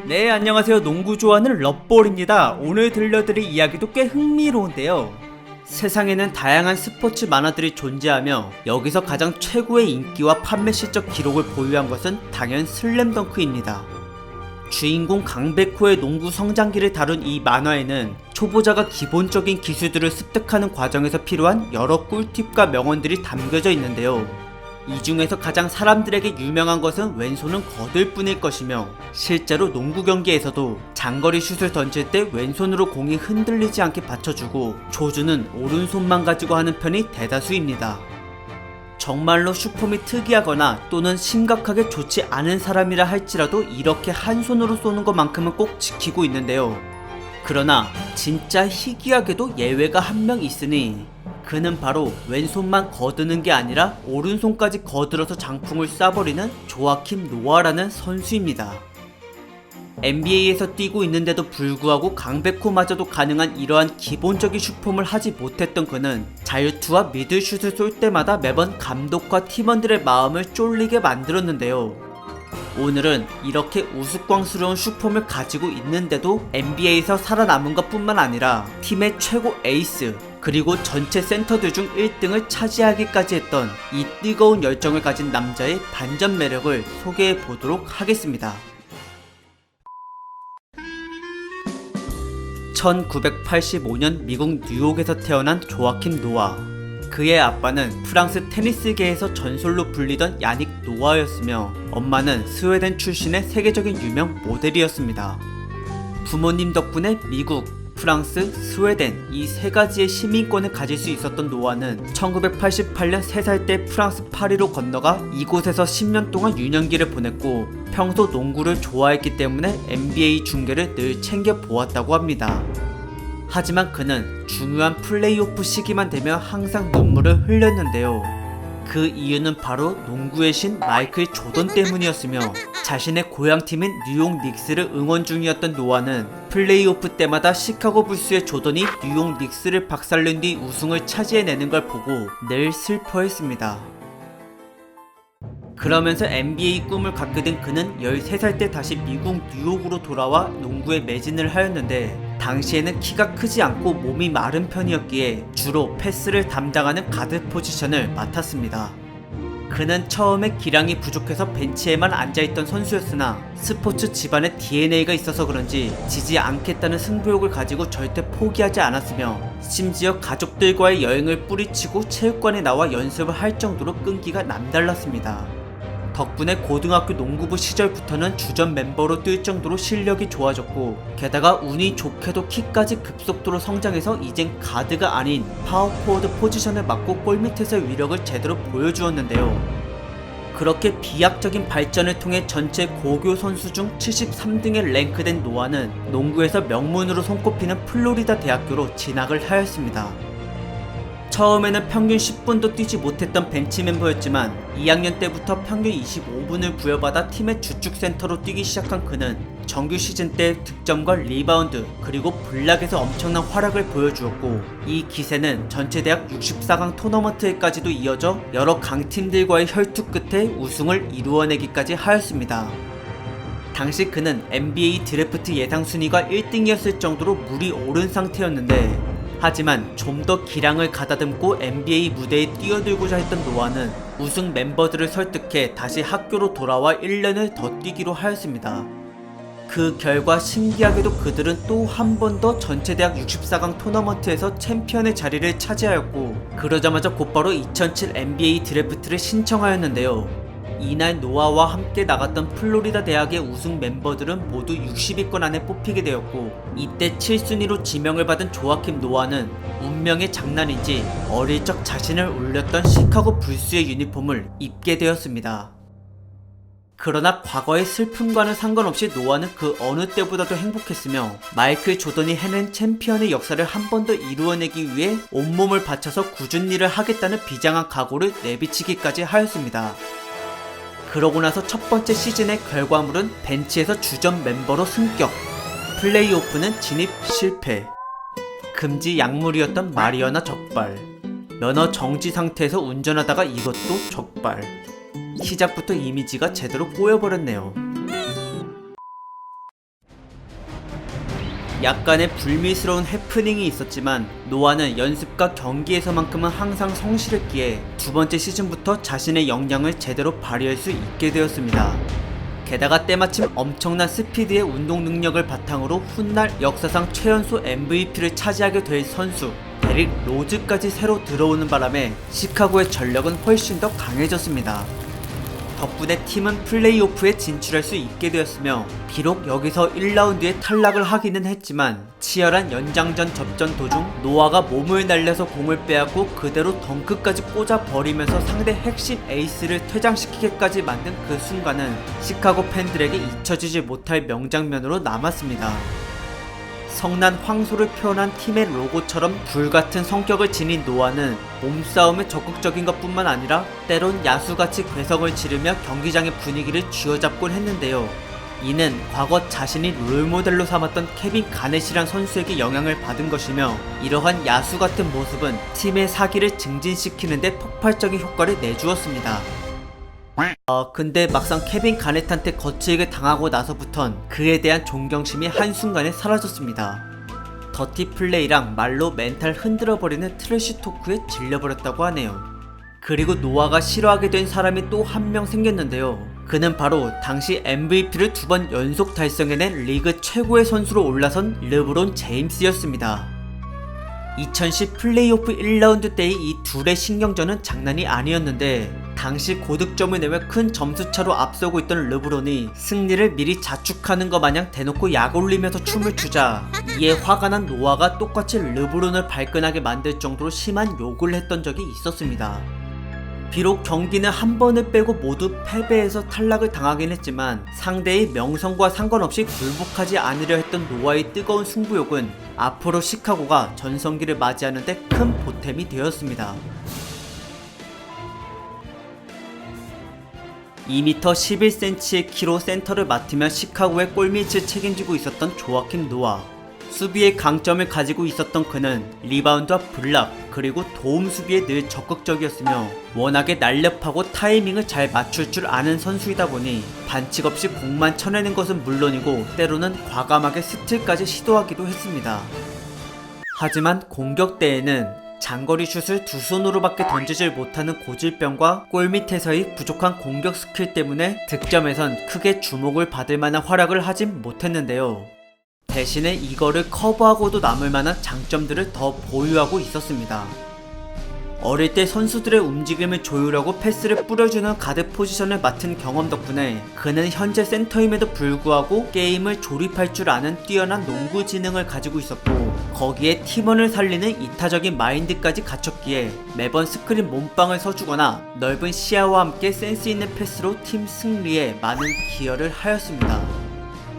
네, 안녕하세요. 농구 좋아하는 럿볼입니다. 오늘 들려드릴 이야기도 꽤 흥미로운데요. 세상에는 다양한 스포츠 만화들이 존재하며 여기서 가장 최고의 인기와 판매 실적 기록을 보유한 것은 당연 슬램덩크입니다. 주인공 강백호의 농구 성장기를 다룬 이 만화에는 초보자가 기본적인 기술들을 습득하는 과정에서 필요한 여러 꿀팁과 명언들이 담겨져 있는데요. 이 중에서 가장 사람들에게 유명한 것은 왼손은 거들 뿐일 것이며, 실제로 농구 경기에서도 장거리 슛을 던질 때 왼손으로 공이 흔들리지 않게 받쳐주고 조준은 오른손만 가지고 하는 편이 대다수입니다. 정말로 슈폼이 특이하거나 또는 심각하게 좋지 않은 사람이라 할지라도 이렇게 한 손으로 쏘는 것만큼은 꼭 지키고 있는데요. 그러나 진짜 희귀하게도 예외가 한 명 있으니 그는 바로 왼손만 거드는 게 아니라 오른손까지 거들어서 장풍을 쏴버리는 조아킴 노아라는 선수입니다. NBA에서 뛰고 있는데도 불구하고 강백호마저도 가능한 이러한 기본적인 슈폼을 하지 못했던 그는 자유투와 미들슛을 쏠 때마다 매번 감독과 팀원들의 마음을 쫄리게 만들었는데요. 오늘은 이렇게 우스꽝스러운 슈폼을 가지고 있는데도 NBA에서 살아남은 것 뿐만 아니라 팀의 최고 에이스 그리고 전체 센터들 중 1등을 차지하기까지 했던 이 뜨거운 열정을 가진 남자의 반전 매력을 소개해 보도록 하겠습니다. 1985년 미국 뉴욕에서 태어난 조아킴 노아. 그의 아빠는 프랑스 테니스계에서 전설로 불리던 야닉 노아였으며 엄마는 스웨덴 출신의 세계적인 유명 모델이었습니다. 부모님 덕분에 미국, 프랑스, 스웨덴 이 세 가지의 시민권을 가질 수 있었던 노아는 1988년 3살 때 프랑스 파리로 건너가 이곳에서 10년 동안 유년기를 보냈고 평소 농구를 좋아했기 때문에 NBA 중계를 늘 챙겨 보았다고 합니다. 하지만 그는 중요한 플레이오프 시기만 되면 항상 눈물을 흘렸는데요. 그 이유는 바로 농구의 신 마이클 조던 때문이었으며 자신의 고향팀인 뉴욕 닉스를 응원 중이었던 노아는 플레이오프 때마다 시카고 불스의 조던이 뉴욕 닉스를 박살낸 뒤 우승을 차지해내는 걸 보고 늘 슬퍼했습니다. 그러면서 NBA 꿈을 갖게 된 그는 13살 때 다시 미국 뉴욕으로 돌아와 농구에 매진을 하였는데 당시에는 키가 크지 않고 몸이 마른 편이었기에 주로 패스를 담당하는 가드 포지션을 맡았습니다. 그는 처음에 기량이 부족해서 벤치에만 앉아있던 선수였으나 스포츠 집안의 DNA가 있어서 그런지 지지 않겠다는 승부욕을 가지고 절대 포기하지 않았으며 심지어 가족들과의 여행을 뿌리치고 체육관에 나와 연습을 할 정도로 끈기가 남달랐습니다. 덕분에 고등학교 농구부 시절부터는 주전 멤버로 뛸 정도로 실력이 좋아졌고 게다가 운이 좋게도 키까지 급속도로 성장해서 이젠 가드가 아닌 파워포워드 포지션을 맡고 골밑에서의 위력을 제대로 보여주었는데요. 그렇게 비약적인 발전을 통해 전체 고교 선수 중 73등에 랭크된 노아는 농구에서 명문으로 손꼽히는 플로리다 대학교로 진학을 하였습니다. 처음에는 평균 10분도 뛰지 못했던 벤치 멤버였지만 2학년 때부터 평균 25분을 부여받아 팀의 주축 센터로 뛰기 시작한 그는 정규 시즌 때 득점과 리바운드 그리고 블락에서 엄청난 활약을 보여주었고 이 기세는 전체 대학 64강 토너먼트에까지도 이어져 여러 강팀들과의 혈투 끝에 우승을 이루어내기까지 하였습니다. 당시 그는 NBA 드래프트 예상 순위가 1등이었을 정도로 물이 오른 상태였는데 하지만 좀 더 기량을 가다듬고 NBA 무대에 뛰어들고자 했던 노아는 우승 멤버들을 설득해 다시 학교로 돌아와 1년을 더 뛰기로 하였습니다. 그 결과 신기하게도 그들은 또 한 번 더 전체대학 64강 토너먼트에서 챔피언의 자리를 차지하였고 그러자마자 곧바로 2007 NBA 드래프트를 신청하였는데요. 이날 노아와 함께 나갔던 플로리다 대학의 우승 멤버들은 모두 60위권 안에 뽑히게 되었고 이때 7순위로 지명을 받은 조아킴 노아는 운명의 장난인지 어릴 적 자신을 울렸던 시카고 불스의 유니폼을 입게 되었습니다. 그러나 과거의 슬픔과는 상관없이 노아는 그 어느 때보다도 행복했으며 마이클 조던이 해낸 챔피언의 역사를 한 번 더 이루어내기 위해 온몸을 바쳐서 꾸준히 일을 하겠다는 비장한 각오를 내비치기까지 하였습니다. 그러고 나서 첫 번째 시즌의 결과물은 벤치에서 주전 멤버로 승격, 플레이오프는 진입 실패, 금지 약물이었던 마리화나 적발, 면허 정지 상태에서 운전하다가 이것도 적발. 시작부터 이미지가 제대로 꼬여버렸네요. 약간의 불미스러운 해프닝이 있었지만 노아는 연습과 경기에서만큼은 항상 성실했기에 두 번째 시즌부터 자신의 역량을 제대로 발휘할 수 있게 되었습니다. 게다가 때마침 엄청난 스피드의 운동 능력을 바탕으로 훗날 역사상 최연소 MVP를 차지하게 될 선수 데릭 로즈까지 새로 들어오는 바람에 시카고의 전력은 훨씬 더 강해졌습니다. 덕분에 팀은 플레이오프에 진출할 수 있게 되었으며 비록 여기서 1라운드에 탈락을 하기는 했지만 치열한 연장전 접전 도중 노아가 몸을 날려서 공을 빼앗고 그대로 덩크까지 꽂아버리면서 상대 핵심 에이스를 퇴장시키게까지 만든 그 순간은 시카고 팬들에게 잊혀지지 못할 명장면으로 남았습니다. 성난 황소를 표현한 팀의 로고처럼 불같은 성격을 지닌 노아는 몸싸움에 적극적인 것뿐만 아니라 때론 야수같이 괴성을 지르며 경기장의 분위기를 쥐어잡곤 했는데요. 이는 과거 자신이 롤모델로 삼았던 케빈 가넷이란 선수에게 영향을 받은 것이며 이러한 야수같은 모습은 팀의 사기를 증진시키는데 폭발적인 효과를 내주었습니다. 근데 막상 케빈 가넷한테 거칠게 당하고 나서부턴 그에 대한 존경심이 한순간에 사라졌습니다. 더티 플레이랑 말로 멘탈 흔들어버리는 트래시 토크에 질려버렸다고 하네요. 그리고 노아가 싫어하게 된 사람이 또 한 명 생겼는데요. 그는 바로 당시 MVP를 2번 연속 달성해낸 리그 최고의 선수로 올라선 르브론 제임스였습니다. 2010 플레이오프 1라운드 때의 이 둘의 신경전은 장난이 아니었는데 당시 고득점을 내며 큰 점수차로 앞서고 있던 르브론이 승리를 미리 자축하는 것 마냥 대놓고 약 올리면서 춤을 추자 이에 화가 난 노아가 똑같이 르브론을 발끈하게 만들 정도로 심한 욕을 했던 적이 있었습니다. 비록 경기는 한 번을 빼고 모두 패배해서 탈락을 당하긴 했지만 상대의 명성과 상관없이 굴복하지 않으려 했던 노아의 뜨거운 승부욕은 앞으로 시카고가 전성기를 맞이하는데 큰 보탬이 되었습니다. 2m 11cm의 키로 센터를 맡으며 시카고의 골밑을 책임지고 있었던 조아킴 노아. 수비의 강점을 가지고 있었던 그는 리바운드와 블락 그리고 도움 수비에 늘 적극적이었으며 워낙에 날렵하고 타이밍을 잘 맞출 줄 아는 선수이다 보니 반칙 없이 공만 쳐내는 것은 물론이고 때로는 과감하게 스틸까지 시도하기도 했습니다. 하지만 공격대에는 장거리 슛을 두 손으로밖에 던지질 못하는 고질병과 골밑에서의 부족한 공격 스킬 때문에 득점에선 크게 주목을 받을 만한 활약을 하진 못했는데요. 대신에 이거를 커버하고도 남을 만한 장점들을 더 보유하고 있었습니다. 어릴 때 선수들의 움직임을 조율하고 패스를 뿌려주는 가드 포지션을 맡은 경험 덕분에 그는 현재 센터임에도 불구하고 게임을 조립할 줄 아는 뛰어난 농구 지능을 가지고 있었고 거기에 팀원을 살리는 이타적인 마인드까지 갖췄기에 매번 스크린 몸빵을 서주거나 넓은 시야와 함께 센스 있는 패스로 팀 승리에 많은 기여를 하였습니다.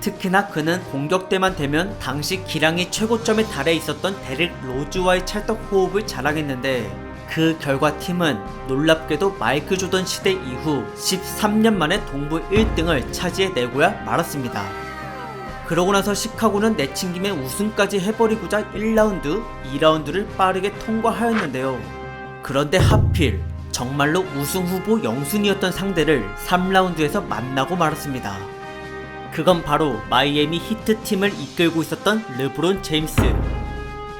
특히나 그는 공격 때만 되면 당시 기량이 최고점에 달해 있었던 데릭 로즈와의 찰떡 호흡을 자랑했는데 그 결과 팀은 놀랍게도 마이클 조던 시대 이후 13년 만에 동부 1등을 차지해내고야 말았습니다. 그러고 나서 시카고는 내친 김에 우승까지 해버리고자 1라운드, 2라운드를 빠르게 통과하였는데요. 그런데 하필 정말로 우승 후보 영순이었던 상대를 3라운드에서 만나고 말았습니다. 그건 바로 마이애미 히트 팀을 이끌고 있었던 르브론 제임스.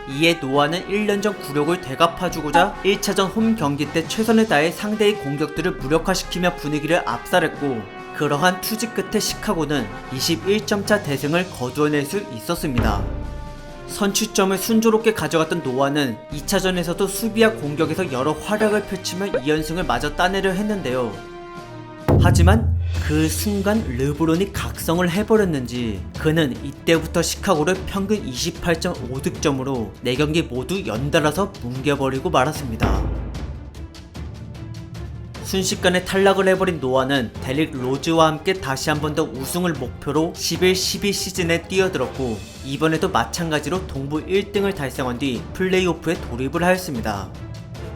이에 노아는 1년 전 굴욕을 되갚아주고자 1차전 홈 경기 때 최선을 다해 상대의 공격들을 무력화시키며 분위기를 압살했고 그러한 투지 끝에 시카고는 21점차 대승을 거두어낼 수 있었습니다. 선취점을 순조롭게 가져갔던 노아는 2차전에서도 수비와 공격에서 여러 활약을 펼치며 2연승을 마저 따내려 했는데요. 하지만 그 순간 르브론이 각성을 해버렸는지 그는 이때부터 시카고를 평균 28.5득점으로 4경기 모두 연달아서 뭉개버리고 말았습니다. 순식간에 탈락을 해버린 노아는 데릭 로즈와 함께 다시 한 번 더 우승을 목표로 11-12 시즌에 뛰어들었고 이번에도 마찬가지로 동부 1등을 달성한 뒤 플레이오프에 돌입을 하였습니다.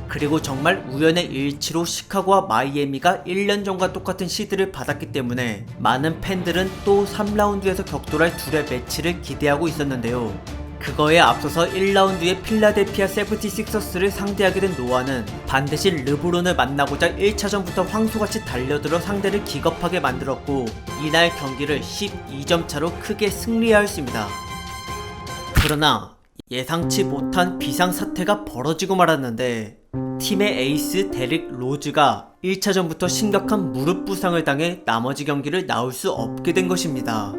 그리고 정말 우연의 일치로 시카고와 마이애미가 1년 전과 똑같은 시드를 받았기 때문에 많은 팬들은 또 3라운드에서 격돌할 둘의 매치를 기대하고 있었는데요. 그거에 앞서서 1라운드에 필라델피아 76서스를 상대하게 된 노아는 반드시 르브론을 만나고자 1차전부터 황소같이 달려들어 상대를 기겁하게 만들었고 이날 경기를 12점 차로 크게 승리하였습니다. 그러나 예상치 못한 비상사태가 벌어지고 말았는데 팀의 에이스 데릭 로즈가 1차전부터 심각한 무릎 부상을 당해 나머지 경기를 나올 수 없게 된 것입니다.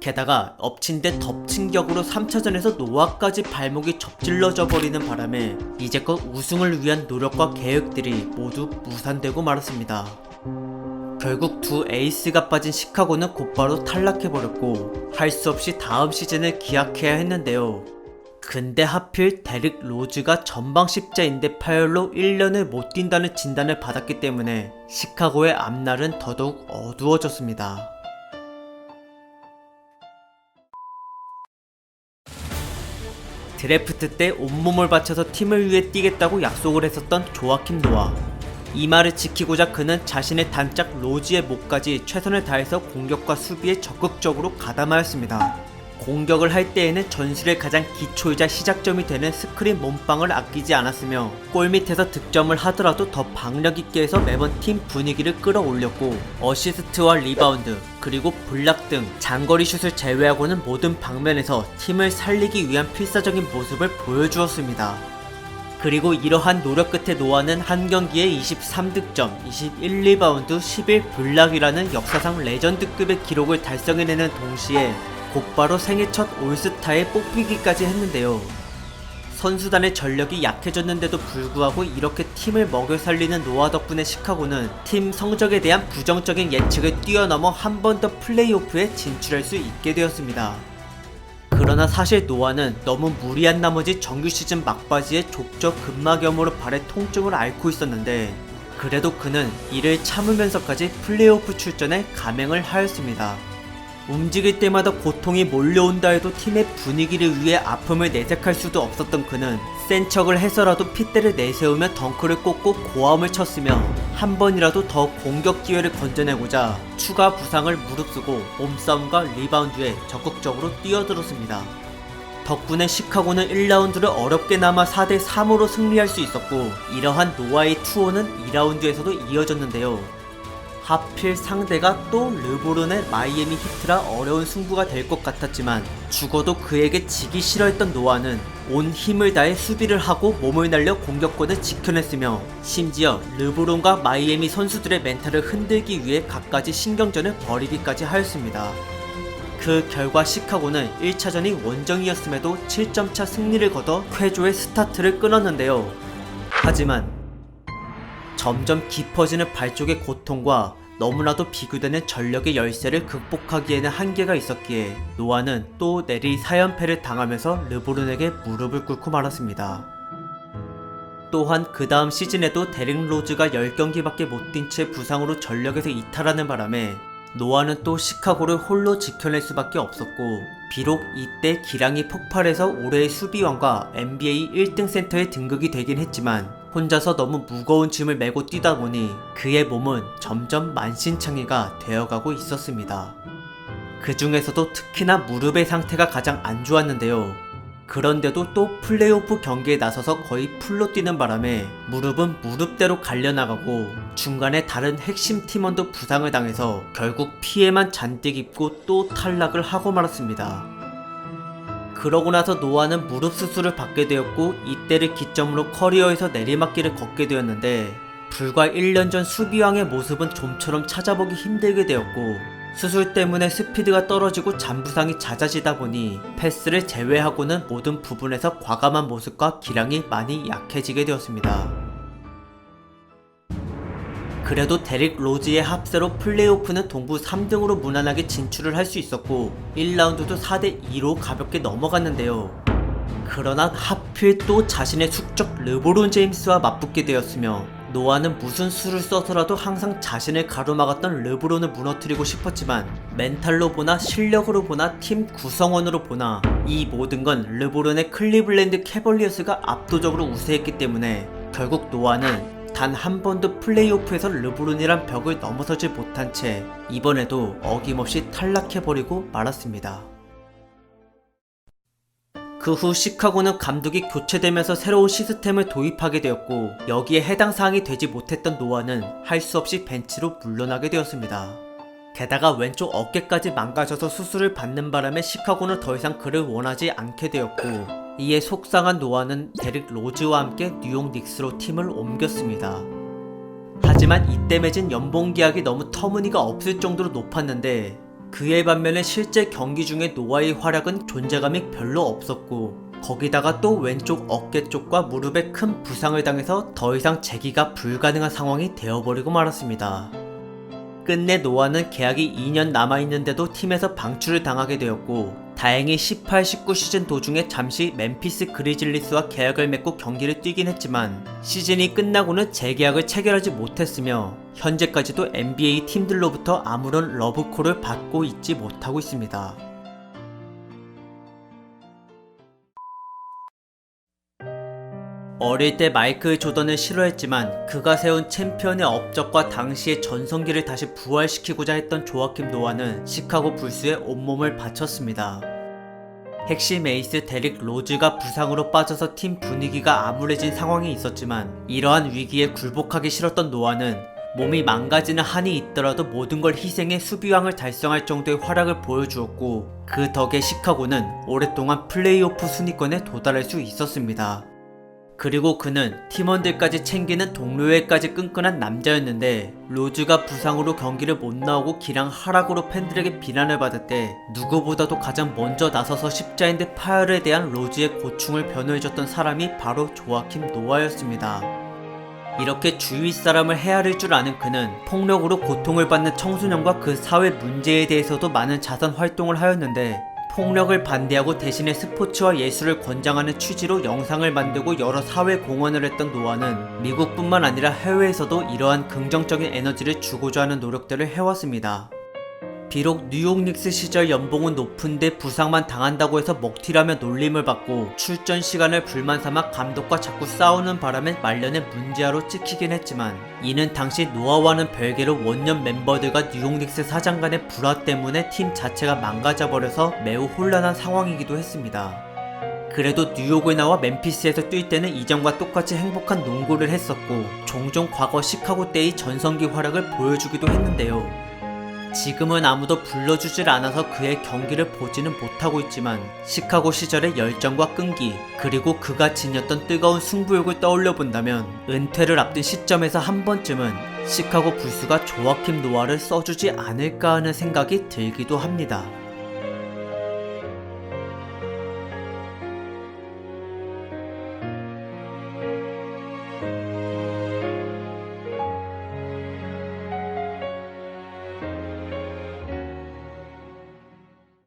게다가 엎친 데 덮친 격으로 3차전에서 노아까지 발목이 접질러져 버리는 바람에 이제껏 우승을 위한 노력과 계획들이 모두 무산되고 말았습니다. 결국 두 에이스가 빠진 시카고는 곧바로 탈락해버렸고 할 수 없이 다음 시즌을 기약해야 했는데요. 근데 하필 데릭 로즈가 전방 십자인대 파열로 1년을 못 뛴다는 진단을 받았기 때문에 시카고의 앞날은 더더욱 어두워졌습니다. 드래프트 때 온몸을 바쳐서 팀을 위해 뛰겠다고 약속을 했었던 조아킴 노아. 이 말을 지키고자 그는 자신의 단짝 로즈의 목까지 최선을 다해서 공격과 수비에 적극적으로 가담하였습니다. 공격을 할 때에는 전술의 가장 기초이자 시작점이 되는 스크린 몸빵을 아끼지 않았으며 골밑에서 득점을 하더라도 더 박력있게 해서 매번 팀 분위기를 끌어올렸고 어시스트와 리바운드 그리고 블락 등 장거리 슛을 제외하고는 모든 방면에서 팀을 살리기 위한 필사적인 모습을 보여주었습니다. 그리고 이러한 노력 끝에 노아는 한 경기에 23득점, 21리바운드, 11블락이라는 역사상 레전드급의 기록을 달성해내는 동시에 곧바로 생애 첫 올스타에 뽑히기까지 했는데요. 선수단의 전력이 약해졌는데도 불구하고 이렇게 팀을 먹여 살리는 노아 덕분에 시카고는 팀 성적에 대한 부정적인 예측을 뛰어넘어 한 번 더 플레이오프에 진출할 수 있게 되었습니다. 그러나 사실 노아는 너무 무리한 나머지 정규 시즌 막바지에 족저 근막염으로 발에 통증을 앓고 있었는데 그래도 그는 이를 참으면서까지 플레이오프 출전에 감행을 하였습니다. 움직일 때마다 고통이 몰려온다 해도 팀의 분위기를 위해 아픔을 내색할 수도 없었던 그는 센 척을 해서라도 핏대를 내세우며 덩크를 꽂고 고함을 쳤으며 한 번이라도 더 공격 기회를 건져내고자 추가 부상을 무릅쓰고 몸싸움과 리바운드에 적극적으로 뛰어들었습니다. 덕분에 시카고는 1라운드를 어렵게나마 4대3으로 승리할 수 있었고 이러한 노아의 투혼은 2라운드에서도 이어졌는데요. 하필 상대가 또 르브론의 마이애미 히트라 어려운 승부가 될 것 같았지만 죽어도 그에게 지기 싫어했던 노아는 온 힘을 다해 수비를 하고 몸을 날려 공격권을 지켜냈으며 심지어 르브론과 마이애미 선수들의 멘탈을 흔들기 위해 갖가지 신경전을 벌이기까지 하였습니다. 그 결과 시카고는 1차전이 원정이었음에도 7점차 승리를 거둬 쾌조의 스타트를 끊었는데요. 하지만 점점 깊어지는 발쪽의 고통과 너무나도 비교되는 전력의 열세를 극복하기에는 한계가 있었기에 노아는 또 내리 4연패를 당하면서 르브론에게 무릎을 꿇고 말았습니다. 또한 그 다음 시즌에도 데릭 로즈가 10경기밖에 못 뛴 채 부상으로 전력에서 이탈하는 바람에 노아는 또 시카고를 홀로 지켜낼 수밖에 없었고 비록 이때 기량이 폭발해서 올해의 수비왕과 NBA 1등 센터에 등극이 되긴 했지만 혼자서 너무 무거운 짐을 메고 뛰다 보니 그의 몸은 점점 만신창이가 되어가고 있었습니다. 그 중에서도 특히나 무릎의 상태가 가장 안 좋았는데요. 그런데도 또 플레이오프 경기에 나서서 거의 풀로 뛰는 바람에 무릎은 무릎대로 갈려나가고 중간에 다른 핵심 팀원도 부상을 당해서 결국 피해만 잔뜩 입고 또 탈락을 하고 말았습니다. 그러고 나서 노아는 무릎 수술을 받게 되었고 이때를 기점으로 커리어에서 내리막길을 걷게 되었는데 불과 1년 전 수비왕의 모습은 좀처럼 찾아보기 힘들게 되었고 수술 때문에 스피드가 떨어지고 잔부상이 잦아지다 보니 패스를 제외하고는 모든 부분에서 과감한 모습과 기량이 많이 약해지게 되었습니다. 그래도 데릭 로즈의 합세로 플레이오프는 동부 3등으로 무난하게 진출을 할 수 있었고 1라운드도 4대2로 가볍게 넘어갔는데요. 그러나 하필 또 자신의 숙적 르브론 제임스와 맞붙게 되었으며 노아는 무슨 수를 써서라도 항상 자신을 가로막았던 르브론을 무너뜨리고 싶었지만 멘탈로 보나 실력으로 보나 팀 구성원으로 보나 이 모든 건 르브론의 클리블랜드 캐벌리어스가 압도적으로 우세했기 때문에 결국 노아는 단 한 번도 플레이오프에서 르브론이란 벽을 넘어서지 못한 채 이번에도 어김없이 탈락해버리고 말았습니다. 그 후 시카고는 감독이 교체되면서 새로운 시스템을 도입하게 되었고 여기에 해당 사항이 되지 못했던 노아는 할 수 없이 벤치로 물러나게 되었습니다. 게다가 왼쪽 어깨까지 망가져서 수술을 받는 바람에 시카고는 더 이상 그를 원하지 않게 되었고, 이에 속상한 노아는 데릭 로즈와 함께 뉴욕 닉스로 팀을 옮겼습니다. 하지만 이때 맺은 연봉 계약이 너무 터무니가 없을 정도로 높았는데, 그에 반면에 실제 경기 중에 노아의 활약은 존재감이 별로 없었고, 거기다가 또 왼쪽 어깨 쪽과 무릎에 큰 부상을 당해서 더 이상 재기가 불가능한 상황이 되어버리고 말았습니다. 끝내 노아는 계약이 2년 남아있는데도 팀에서 방출을 당하게 되었고, 다행히 18-19 시즌 도중에 잠시 멤피스 그리즐리스와 계약을 맺고 경기를 뛰긴 했지만 시즌이 끝나고는 재계약을 체결하지 못했으며 현재까지도 NBA 팀들로부터 아무런 러브콜을 받고 있지 못하고 있습니다. 어릴 때 마이클 조던을 싫어했지만 그가 세운 챔피언의 업적과 당시의 전성기를 다시 부활시키고자 했던 조아킴 노아는 시카고 불스에 온몸을 바쳤습니다. 핵심 에이스 데릭 로즈가 부상으로 빠져서 팀 분위기가 암울해진 상황이 있었지만 이러한 위기에 굴복하기 싫었던 노아는 몸이 망가지는 한이 있더라도 모든 걸 희생해 수비왕을 달성할 정도의 활약을 보여주었고, 그 덕에 시카고는 오랫동안 플레이오프 순위권에 도달할 수 있었습니다. 그리고 그는 팀원들까지 챙기는 동료애까지 끈끈한 남자였는데, 로즈가 부상으로 경기를 못 나오고 기량 하락으로 팬들에게 비난을 받을 때 누구보다도 가장 먼저 나서서 십자인대 파열에 대한 로즈의 고충을 변호해줬던 사람이 바로 조아킴 노아였습니다. 이렇게 주위 사람을 헤아릴 줄 아는 그는 폭력으로 고통을 받는 청소년과 그 사회 문제에 대해서도 많은 자선 활동을 하였는데, 폭력을 반대하고 대신에 스포츠와 예술을 권장하는 취지로 영상을 만들고 여러 사회 공헌을 했던 노아는 미국뿐만 아니라 해외에서도 이러한 긍정적인 에너지를 주고자 하는 노력들을 해왔습니다. 비록 뉴욕 닉스 시절 연봉은 높은데 부상만 당한다고 해서 먹튀라며 놀림을 받고 출전 시간을 불만 삼아 감독과 자꾸 싸우는 바람에 말년에 문제아로 찍히긴 했지만, 이는 당시 노아와는 별개로 원년 멤버들과 뉴욕 닉스 사장 간의 불화 때문에 팀 자체가 망가져버려서 매우 혼란한 상황이기도 했습니다. 그래도 뉴욕을 나와 멤피스에서 뛸 때는 이전과 똑같이 행복한 농구를 했었고, 종종 과거 시카고 때의 전성기 활약을 보여주기도 했는데요. 지금은 아무도 불러주질 않아서 그의 경기를 보지는 못하고 있지만 시카고 시절의 열정과 끈기, 그리고 그가 지녔던 뜨거운 승부욕을 떠올려 본다면 은퇴를 앞둔 시점에서 한 번쯤은 시카고 불스가 조아킴 노아를 써주지 않을까 하는 생각이 들기도 합니다.